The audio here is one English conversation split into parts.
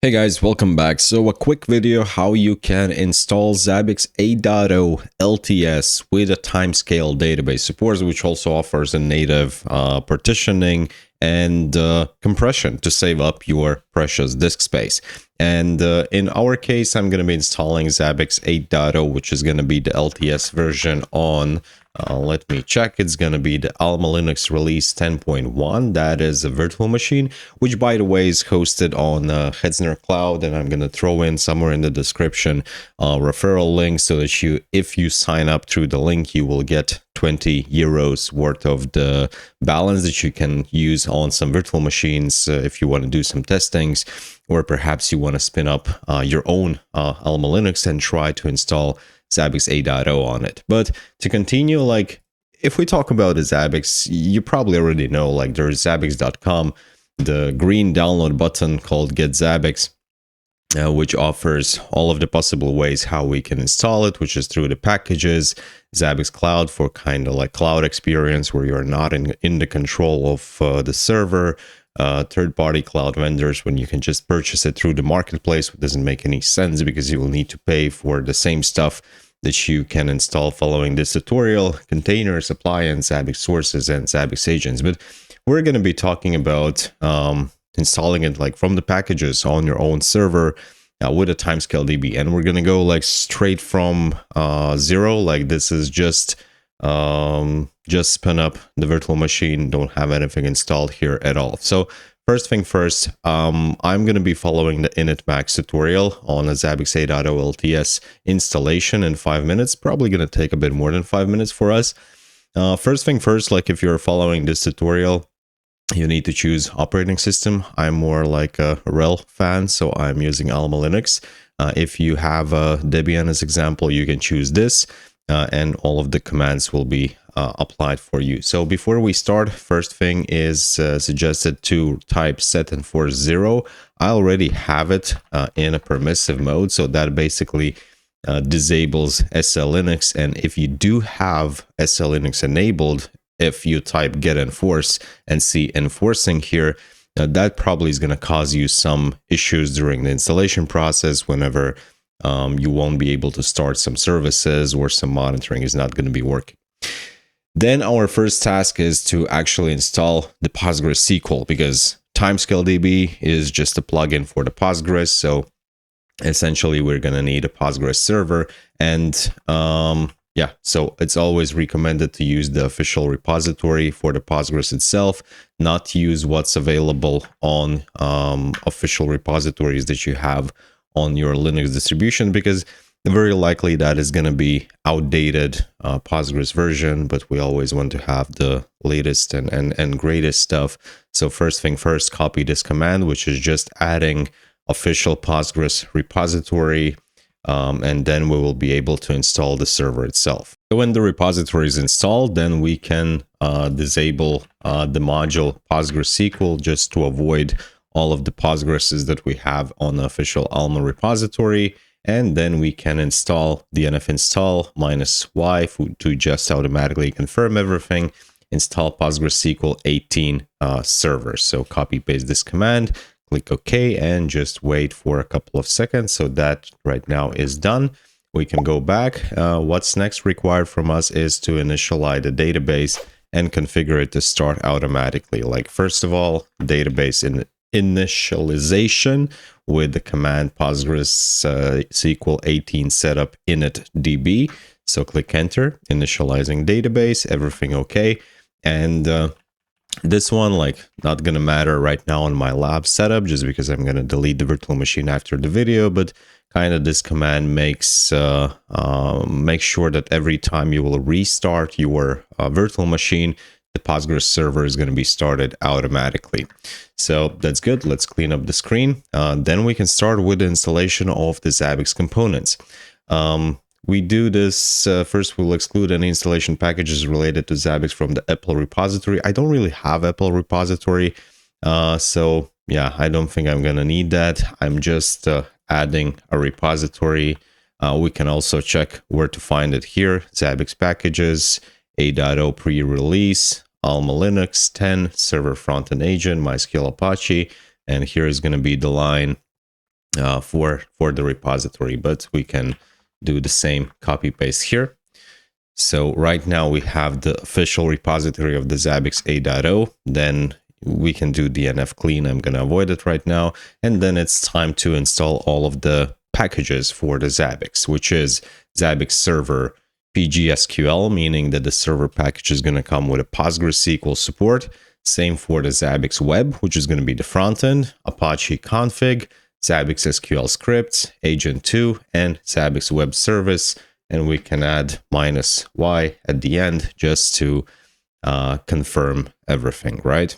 Hey guys, welcome back. So a quick video how you can install Zabbix 8.0 LTS with a timescale database support, which also offers a native partitioning and compression to save up your precious disk space. And in our case, I'm going to be installing Zabbix 8.0, which is going to be the LTS version on let me check. It's going to be the Alma Linux release 10.1. That is a virtual machine, which, by the way, is hosted on Hetzner Cloud. And I'm going to throw in somewhere in the description referral link so that if you sign up through the link, you will get 20 euros worth of the balance that you can use on some virtual machines if you want to do some testings, or perhaps you want to spin up your own Alma Linux and try to install Zabbix 8.0 on it. But to continue, like, if we talk about the Zabbix, you probably already know, like, there's zabbix.com, the green download button called Get Zabbix, which offers all of the possible ways how we can install it, which is through the packages, Zabbix Cloud for kind of like cloud experience where you're not in the control of the server, third-party cloud vendors when you can just purchase it through the marketplace, which doesn't make any sense because you will need to pay for the same stuff that you can install following this tutorial: containers, appliance, Zabbix sources, and Zabbix agents. But we're going to be talking about installing it like from the packages on your own server with a TimescaleDB, and we're going to go like straight from zero. Like, this is just spin up the virtual machine, don't have anything installed here at all. So first thing first, I'm going to be following the initmax tutorial on a Zabbix 8.0 LTS installation in 5 minutes. Probably going to take a bit more than 5 minutes for us. First thing first, like, if you're following this tutorial, you need to choose operating system. I'm more like a RHEL fan, so I'm using Alma Linux. If you have Debian as example, you can choose this. And all of the commands will be applied for you. So before we start, first thing is suggested to type set and force 0. I already have it in a permissive mode, so that basically disables SL Linux. And if you do have SL Linux enabled, if you type get enforce and see enforcing here, that probably is going to cause you some issues during the installation process whenever you won't be able to start some services or some monitoring is not going to be working. Then our first task is to actually install the PostgreSQL, because TimescaleDB is just a plugin for the Postgres. So essentially we're going to need a Postgres server, and yeah, so it's always recommended to use the official repository for the Postgres itself, not use what's available on official repositories that you have on your Linux distribution, because very likely that is going to be outdated Postgres version, but we always want to have the latest and greatest stuff. So first thing first, copy this command, which is just adding official Postgres repository, and then we will be able to install the server itself. So when the repository is installed, then we can disable the module PostgreSQL just to avoid all of the Postgreses that we have on the official Alma repository. And then we can install the -install -y to just automatically confirm everything, install PostgreSQL 18 servers. So copy paste this command, click OK, and just wait for a couple of seconds. So that right now is done. We can go back. What's next required from us is to initialize the database and configure it to start automatically. Like, first of all, database initialization with the command PostgreSQL 18 setup initdb. So click enter, initializing database, everything okay. And this one, like, not gonna matter right now on my lab setup, just because I'm gonna delete the virtual machine after the video. But kind of this command makes make sure that every time you will restart your virtual machine, the Postgres server is going to be started automatically. So that's good. Let's clean up the screen. Then we can start with the installation of the Zabbix components. We do this first. We'll exclude any installation packages related to Zabbix from the Apple repository. I don't really have Apple repository, so yeah, I don't think I'm gonna need that. I'm just adding a repository. We can also check where to find it here: Zabbix packages, 8.0 pre-release, Alma Linux 10, server front-end agent, MySQL Apache, and here is going to be the line for the repository, but we can do the same copy paste here. So right now we have the official repository of the Zabbix 8.0. Then we can do DNF clean. I'm going to avoid it right now. And then it's time to install all of the packages for the Zabbix, which is Zabbix server PGSQL, meaning that the server package is going to come with a PostgreSQL support. Same for the Zabbix web, which is going to be the front end, Apache config, Zabbix SQL scripts, agent 2, and Zabbix web service. And we can add -y at the end just to confirm everything, right?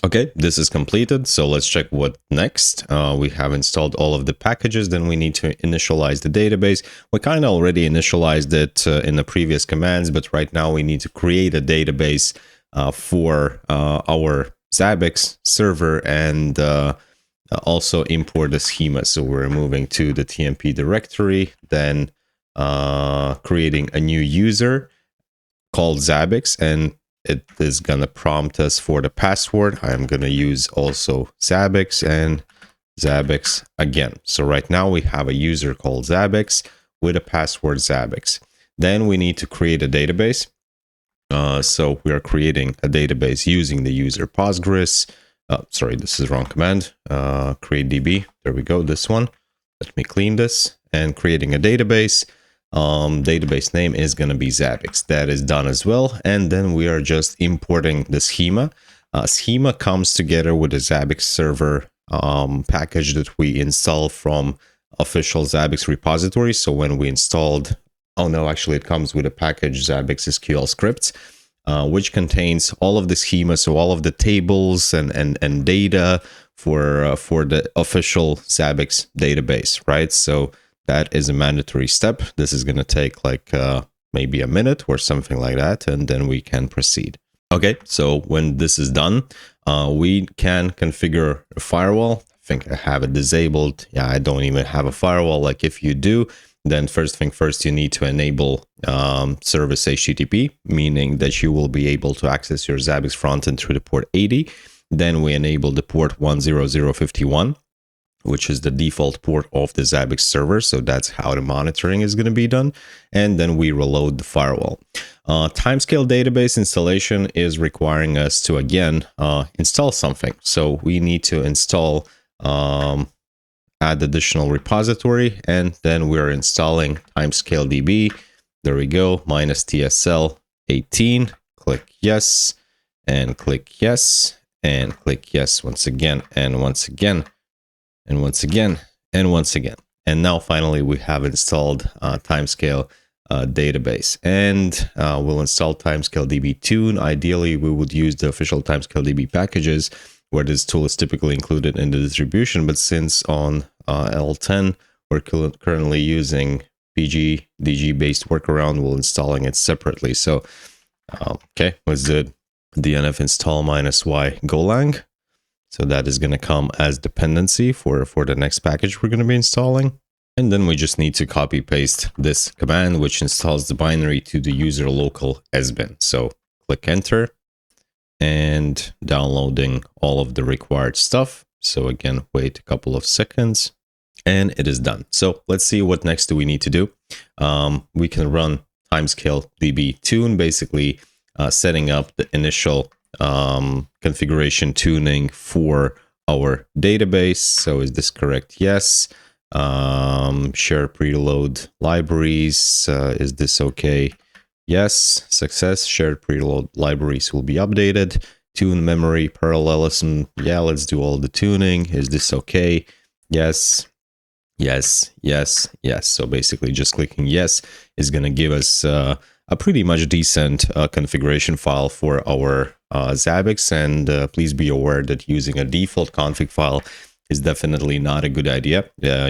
Okay, this is completed. So let's check what next. We have installed all of the packages. Then we need to initialize the database. We kind of already initialized it in the previous commands, but right now we need to create a database for our Zabbix server and also import the schema. So we're moving to the TMP directory, then creating a new user called Zabbix, and it is going to prompt us for the password. I'm going to use also Zabbix and Zabbix again. So right now we have a user called Zabbix with a password Zabbix. Then we need to create a database. So we are creating a database using the user Postgres. Sorry, this is the wrong command. Create DB. There we go. This one. Let me clean this. And creating a database. Database name is going to be Zabbix. That is done as well. And then we are just importing the schema. Schema comes together with the Zabbix server package that we install from official Zabbix repository. So when we installed, oh no, actually it comes with a package Zabbix SQL scripts, which contains all of the schema, so all of the tables and data for the official Zabbix database, right? So that is a mandatory step. This is going to take like maybe a minute or something like that, and then we can proceed. Okay, so when this is done, we can configure a firewall. I think I have it disabled. Yeah, I don't even have a firewall. Like if you do, then first thing first, you need to enable service HTTP, meaning that you will be able to access your Zabbix frontend through the port 80. Then we enable the port 10051. Which is the default port of the Zabbix server. So that's how the monitoring is going to be done. And then we reload the firewall. Timescale database installation is requiring us to, again, install something. So we need to install, add additional repository, and then we're installing TimescaleDB. There we go, -tsl 18. Click yes, and click yes, and click yes once again, and once again. And once again, and once again. And now finally we have installed Timescale database. And we'll install TimescaleDB tune. Ideally, we would use the official TimescaleDB packages where this tool is typically included in the distribution. But since on L10, we're currently using PGDG-based workaround, we're installing it separately. So, okay, let's do DNF install -y Golang. So that is going to come as dependency for the next package we're going to be installing. And then we just need to copy paste this command, which installs the binary to the user local sbin. So click enter and downloading all of the required stuff. So again, wait a couple of seconds and it is done. So let's see what next do we need to do. We can run TimescaleDB tune, basically setting up the initial configuration tuning for our database. So is this correct? Yes. Share preload libraries. Is this okay? Yes. Success. Shared preload libraries will be updated. Tune memory parallelism. Yeah, let's do all the tuning. Is this okay? Yes. Yes. Yes. Yes. So basically just clicking yes is going to give us a pretty much decent configuration file for our Zabbix, and please be aware that using a default config file is definitely not a good idea.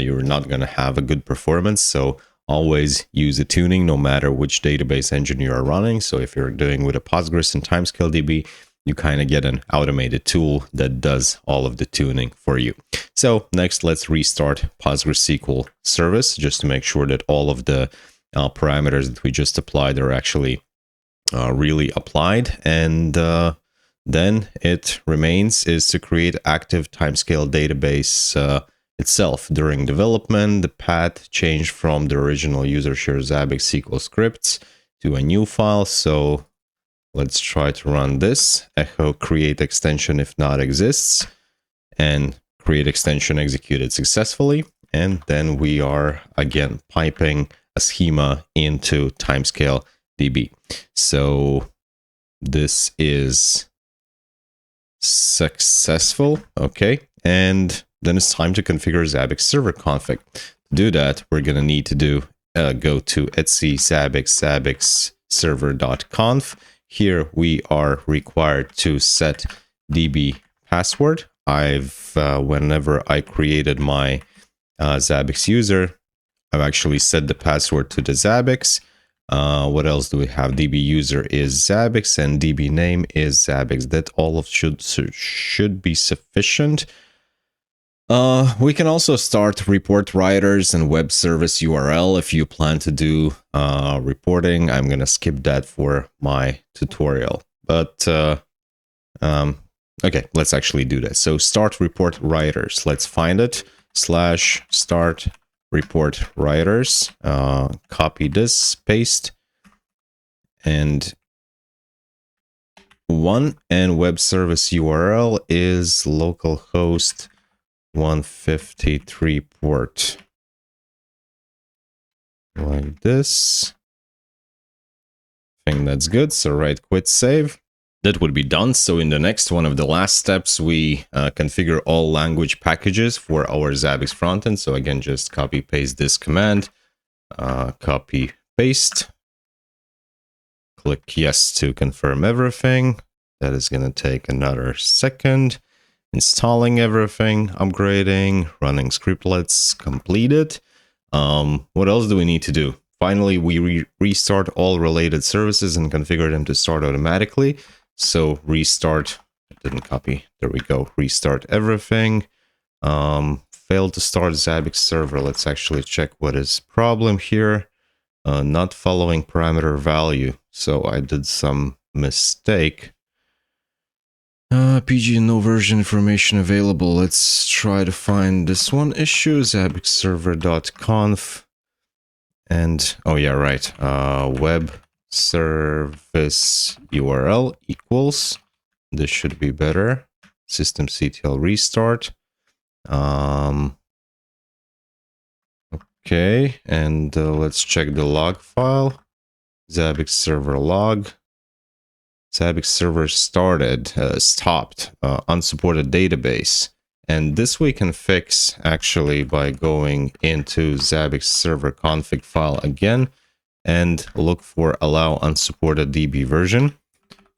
You're not going to have a good performance, so always use the tuning no matter which database engine you are running. So if you're doing with a Postgres and TimescaleDB, you kind of get an automated tool that does all of the tuning for you. So next, let's restart PostgreSQL service just to make sure that all of the parameters that we just applied are actually really applied. And then it remains is to create active timescale database itself. During development, the path changed from the original user share Zabbix SQL scripts to a new file. So let's try to run this. Echo create extension if not exists, and create extension executed successfully. And then we are again piping a schema into TimescaleDB. So this is successful. Okay. And then it's time to configure Zabbix server config. To do that, we're going to need to go to etc zabbix server.conf. Here we are required to set DB password. Whenever I created my Zabbix user, I've actually set the password to the Zabbix. What else do we have? DB user is Zabbix and DB name is Zabbix. That all of should be sufficient. We can also start report writers and web service URL if you plan to do reporting. I'm gonna skip that for my tutorial, but okay, let's actually do this. So start report writers. Let's find it. /start report writers. Copy this, paste, and web service URL is localhost 153 port. Like this. I think that's good. So right, quit, save. That would be done. So in the next one of the last steps, we configure all language packages for our Zabbix frontend. So again, just copy paste this command, copy paste, click yes to confirm everything. That is going to take another second. Installing everything, upgrading, running scriptlets, completed. What else do we need to do? Finally, we restart all related services and configure them to start automatically. So restart, I didn't copy, there we go, restart everything. Failed to start Zabbix server. Let's actually check what is problem here. Not following parameter value. So I did some mistake. PG no version information available. Let's try to find this one issue, zabbixserver.conf. And, oh yeah, right. Web service URL equals. This should be better. Systemctl restart. Okay, and let's check the log file. Zabbix server log. Zabbix server stopped, unsupported database. And this we can fix actually by going into Zabbix server config file again and look for allow unsupported DB version.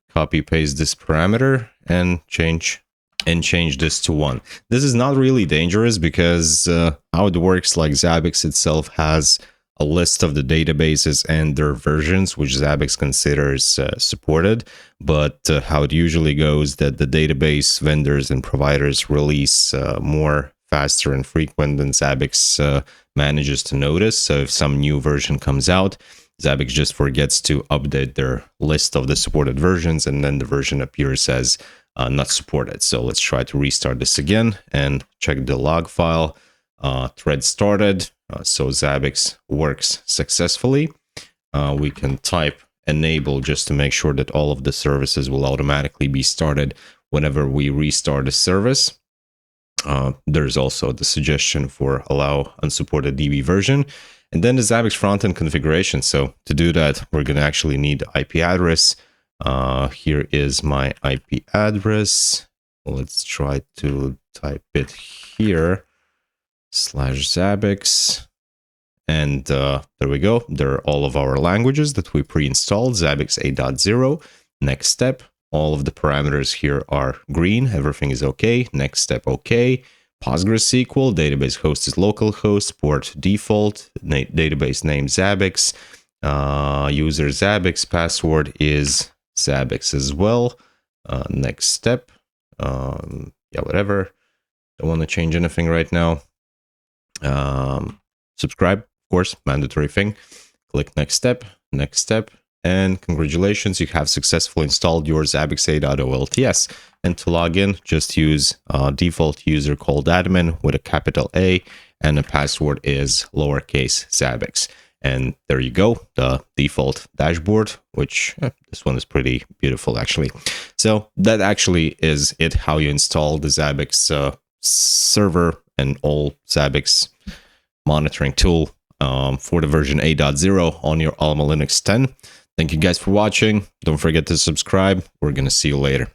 Copy paste this parameter and change this to 1. This is not really dangerous because how it works, like Zabbix itself has a list of the databases and their versions, which Zabbix considers supported. But how it usually goes that the database vendors and providers release more faster and frequent than Zabbix manages to notice. So if some new version comes out, Zabbix just forgets to update their list of the supported versions, and then the version appears as not supported. So let's try to restart this again and check the log file. Thread started, so Zabbix works successfully. We can type enable just to make sure that all of the services will automatically be started whenever we restart the service. There's also the suggestion for allow unsupported DB version. And then the Zabbix frontend configuration. So to do that, we're going to actually need the IP address. Here is my IP address. Let's try to type it here. /Zabbix. And there we go. There are all of our languages that we pre-installed. Zabbix 8.0. Next step. All of the parameters here are green. Everything is okay. Next step, okay. PostgreSQL, database host is localhost, port default, database name Zabbix, user Zabbix, password is Zabbix as well. Next step, yeah, whatever. Don't want to change anything right now. Subscribe, of course, mandatory thing. Click next step, And congratulations, you have successfully installed your Zabbix 8.0 LTS. And to log in, just use default user called admin with a capital A, and the password is lowercase Zabbix. And there you go, the default dashboard, which this one is pretty beautiful actually. So that actually is it, how you install the Zabbix server and all Zabbix monitoring tool for the version 8.0 on your Alma Linux 10. Thank you guys for watching. Don't forget to subscribe. We're going to see you later.